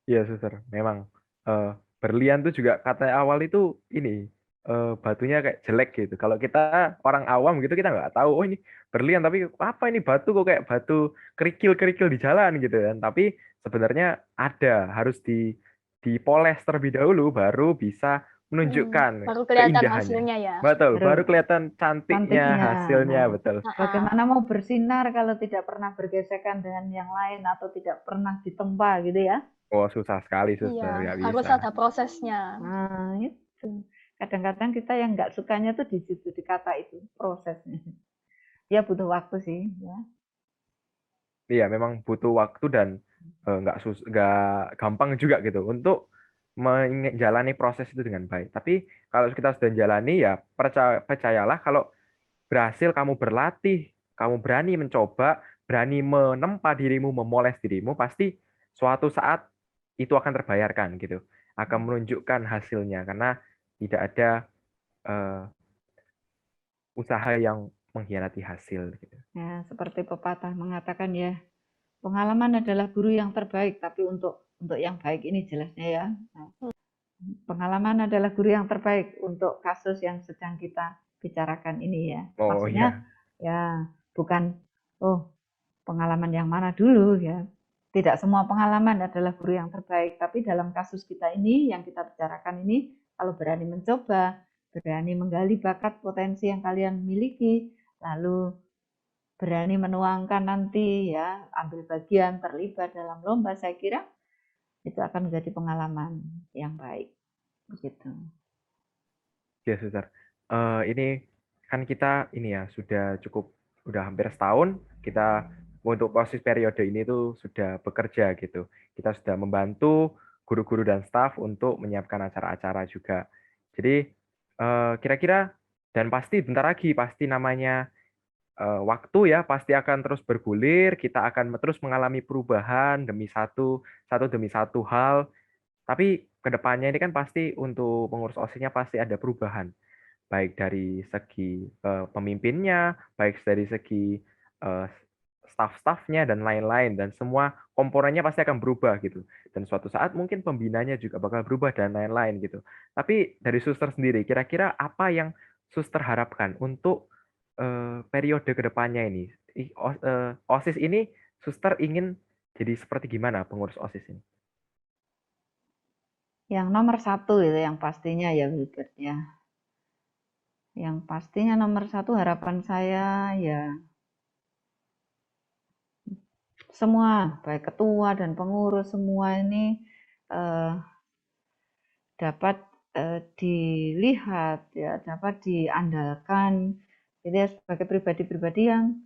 Iya, Suster. Memang eh, berlian tuh juga katanya awal itu ini batunya kayak jelek gitu. Kalau kita orang awam gitu kita nggak tahu, oh ini berlian tapi apa ini batu kok kayak batu kerikil-kerikil di jalan gitu kan. Tapi sebenarnya ada harus dipoles terlebih dahulu baru bisa menunjukkan Baru kelihatan keindahannya. hasilnya ya. Betul, Baru baru kelihatan cantiknya cantiknya. hasilnya, Nah, betul. bagaimana mau bersinar kalau tidak pernah bergesekan dengan yang lain atau tidak pernah ditempa gitu ya? Oh, susah sekali, Iya, Suster, nggak harus bisa. ada prosesnya. Nah, itu. Kadang-kadang kita yang nggak sukanya tuh di situ, di kata itu, prosesnya. Ya butuh waktu sih, ya. Iya, memang butuh waktu dan nggak gampang juga gitu untuk menjalani proses itu dengan baik. Tapi kalau kita sudah jalani ya percayalah kalau berhasil kamu berlatih, kamu berani mencoba, berani menempa dirimu, memoles dirimu, pasti suatu saat itu akan terbayarkan gitu. Akan menunjukkan hasilnya karena tidak ada eh, usaha yang mengkhianati hasil gitu. Ya, seperti pepatah mengatakan ya, pengalaman adalah guru yang terbaik, tapi untuk yang baik ini jelasnya ya. Nah, pengalaman adalah guru yang terbaik untuk kasus yang sedang kita bicarakan ini ya. Oh Maksudnya iya, ya bukan oh pengalaman yang mana dulu ya. Tidak semua pengalaman adalah guru yang terbaik, tapi dalam kasus kita ini yang kita bicarakan ini, kalau berani mencoba, berani menggali bakat potensi yang kalian miliki, lalu berani menuangkan nanti ya, ambil bagian terlibat dalam lomba, saya kira itu akan menjadi pengalaman yang baik. Begitu. ya Suster. Ini kan kita ini ya udah hampir setahun kita untuk proses periode ini tuh sudah bekerja gitu. Kita sudah membantu guru-guru dan staf untuk menyiapkan acara-acara juga. Jadi kira-kira dan pasti bentar lagi pasti namanya waktu ya pasti akan terus bergulir. Kita akan terus mengalami perubahan satu demi satu hal. Tapi kedepannya ini kan pasti untuk pengurus OSIS-nya pasti ada perubahan baik dari segi pemimpinnya, baik dari segi eh, staff-staffnya dan lain-lain dan semua komponennya pasti akan berubah gitu. Dan suatu saat mungkin pembinanya juga bakal berubah dan lain-lain gitu. Tapi dari Suster sendiri, kira-kira apa yang Suster harapkan untuk periode kedepannya ini? OSIS ini Suster ingin jadi seperti gimana pengurus OSIS ini? Yang nomor satu itu yang pastinya ya Wilbert ya. Yang pastinya nomor satu harapan saya ya semua, baik ketua dan pengurus semua ini eh, dapat dilihat ya, dapat diandalkan jadi sebagai pribadi-pribadi yang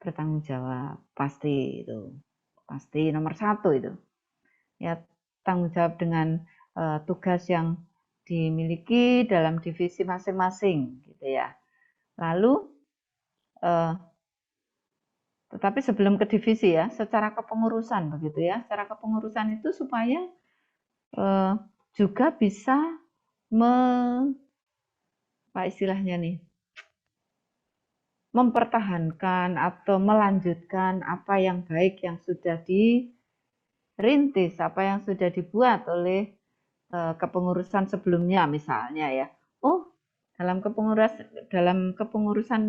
bertanggung jawab pasti itu pasti nomor satu itu ya tanggung jawab dengan tugas yang dimiliki dalam divisi masing-masing gitu ya lalu tetapi sebelum ke divisi ya secara kepengurusan begitu ya secara kepengurusan itu supaya juga bisa apa istilahnya nih, mempertahankan atau melanjutkan apa yang baik yang sudah dirintis, apa yang sudah dibuat oleh kepengurusan sebelumnya misalnya ya. Oh, dalam kepengurusan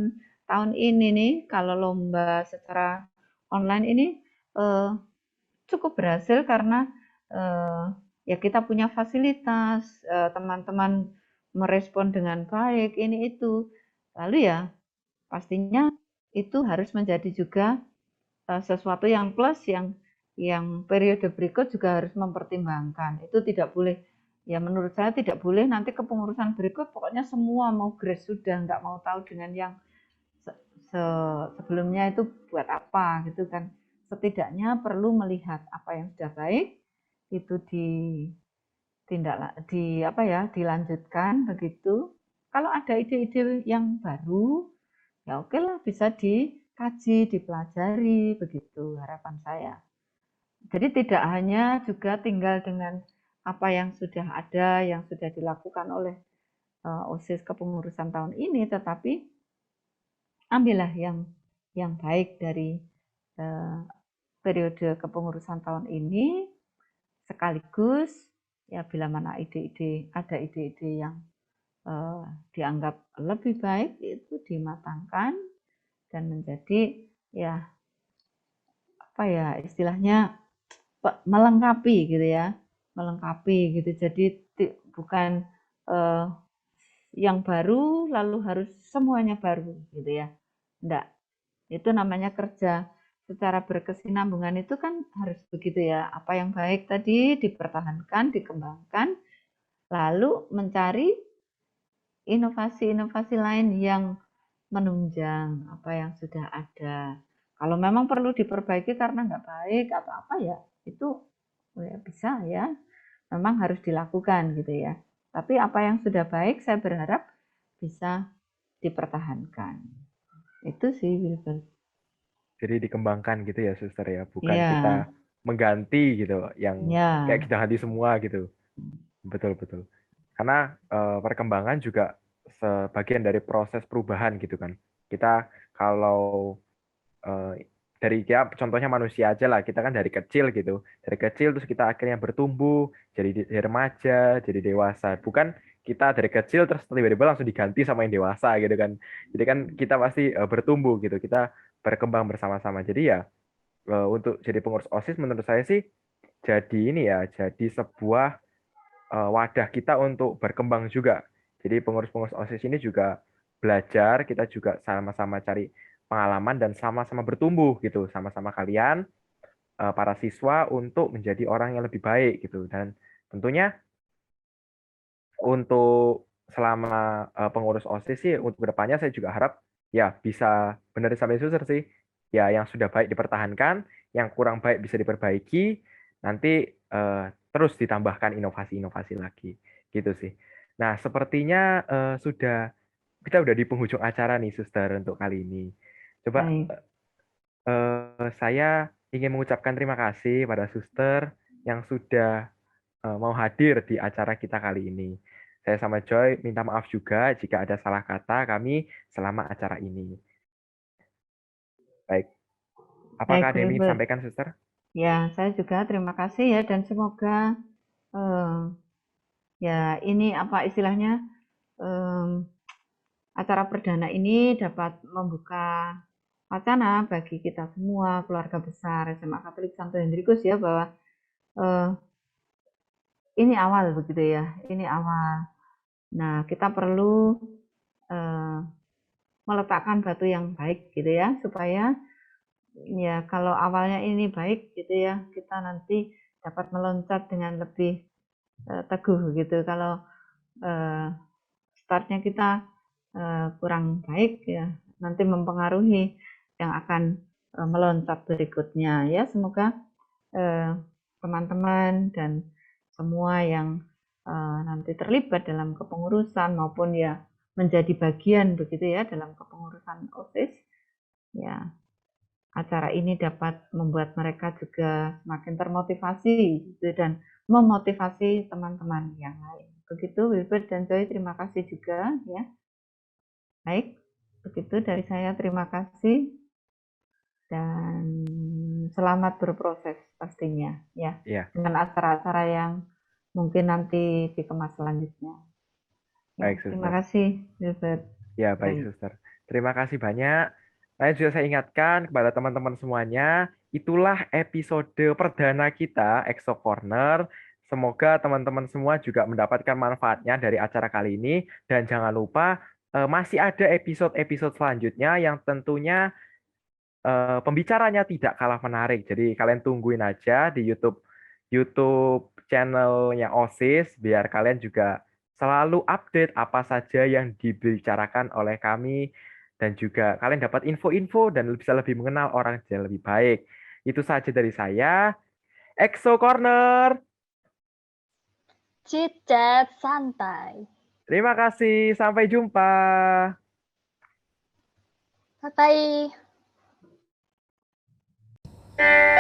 tahun ini nih, kalau lomba secara online ini eh, cukup berhasil karena eh, ya kita punya fasilitas, teman-teman merespon dengan baik ini itu. Lalu ya pastinya itu harus menjadi juga sesuatu yang plus yang periode berikut juga harus mempertimbangkan. Itu tidak boleh, ya menurut saya tidak boleh nanti kepengurusan berikut pokoknya semua mau grace sudah, nggak mau tahu dengan yang sebelumnya itu buat apa gitu kan. Setidaknya perlu melihat apa yang sudah baik itu dilanjutkan begitu. Kalau ada ide-ide yang baru, ya oke lah bisa dikaji, dipelajari begitu harapan saya. Jadi tidak hanya juga tinggal dengan apa yang sudah ada, yang sudah dilakukan oleh OSIS kepengurusan tahun ini, tetapi ambillah yang baik dari periode kepengurusan tahun ini, sekaligus ya bila mana ada ide-ide yang dianggap lebih baik itu dimatangkan dan menjadi ya apa ya istilahnya melengkapi gitu ya, melengkapi gitu. Jadi bukan yang baru lalu harus semuanya baru gitu ya. Enggak. Itu namanya kerja secara berkesinambungan itu kan harus begitu ya. Apa yang baik tadi dipertahankan, dikembangkan, lalu mencari inovasi-inovasi lain yang menunjang apa yang sudah ada. Kalau memang perlu diperbaiki karena nggak baik atau apa ya, itu ya bisa ya, memang harus dilakukan gitu ya. Tapi apa yang sudah baik saya berharap bisa dipertahankan. Itu sih Wilbert. Jadi dikembangkan gitu ya, Suster ya, bukan kita Ya, mengganti gitu, yang kayak ya, kita ganti semua gitu. Betul betul. Karena perkembangan juga sebagian dari proses perubahan gitu kan. Kita kalau dari ya contohnya manusia aja lah, kita kan dari kecil gitu, dari kecil terus kita akhirnya bertumbuh jadi remaja, jadi dewasa, bukan kita dari kecil terus tiba-tiba langsung diganti sama yang dewasa gitu kan. Jadi kan kita pasti bertumbuh gitu, kita berkembang bersama-sama. Jadi ya untuk jadi pengurus OSIS menurut saya sih jadi ini ya, jadi sebuah wadah kita untuk berkembang juga. Jadi pengurus-pengurus OSIS ini juga belajar, kita juga sama-sama cari pengalaman dan sama-sama bertumbuh gitu, sama-sama kalian para siswa untuk menjadi orang yang lebih baik gitu. Dan tentunya untuk selama pengurus OSIS sih untuk kedepannya saya juga harap ya bisa benar sampai susur sih. Ya yang sudah baik dipertahankan, yang kurang baik bisa diperbaiki, nanti terus ditambahkan inovasi-inovasi lagi gitu sih. Nah, sepertinya kita udah di penghujung acara nih, Suster, untuk kali ini. Coba baik. saya ingin mengucapkan terima kasih pada Suster yang sudah mau hadir di acara kita kali ini. Saya sama Joy minta maaf juga jika ada salah kata kami selama acara ini. Baik, Baik, apakah ada yang ingin Wilbert. disampaikan, Suster? Ya, saya juga terima kasih ya dan semoga eh, ya ini apa istilahnya em, acara perdana ini dapat membuka wacana bagi kita semua keluarga besar SMA Katolik Santo Hendrikus ya bahwa eh, ini awal begitu ya, ini awal. Nah, kita perlu eh, meletakkan batu yang baik gitu ya supaya ya kalau awalnya ini baik gitu ya kita nanti dapat meloncat dengan lebih teguh gitu. Kalau startnya kita kurang baik ya nanti mempengaruhi yang akan meloncat berikutnya ya. Semoga teman-teman dan semua yang nanti terlibat dalam kepengurusan maupun ya menjadi bagian begitu ya dalam kepengurusan OSIS ya acara ini dapat membuat mereka juga semakin termotivasi gitu, dan memotivasi teman-teman yang lain. Begitu Wilbert dan Joy, terima kasih juga ya. Baik, begitu dari saya. Terima kasih dan selamat berproses pastinya ya Iya, dengan acara-acara yang mungkin nanti dikemas selanjutnya. Ya, baik, terima Suster. kasih, Wilbert. Ya, baik, Baik. Suster. Terima kasih banyak. Lain juga saya ingatkan kepada teman-teman semuanya, itulah episode perdana kita, EXO Corner. Semoga teman-teman semua juga mendapatkan manfaatnya dari acara kali ini. Dan jangan lupa, masih ada episode-episode selanjutnya yang tentunya pembicaranya tidak kalah menarik. Jadi kalian tungguin aja di YouTube YouTube channelnya OSIS biar kalian juga selalu update apa saja yang dibicarakan oleh kami dan juga kalian dapat info-info dan bisa lebih mengenal orang yang lebih baik. Itu saja dari saya. EXO Corner. Chit chat santai. Terima kasih. Sampai jumpa. Bye bye.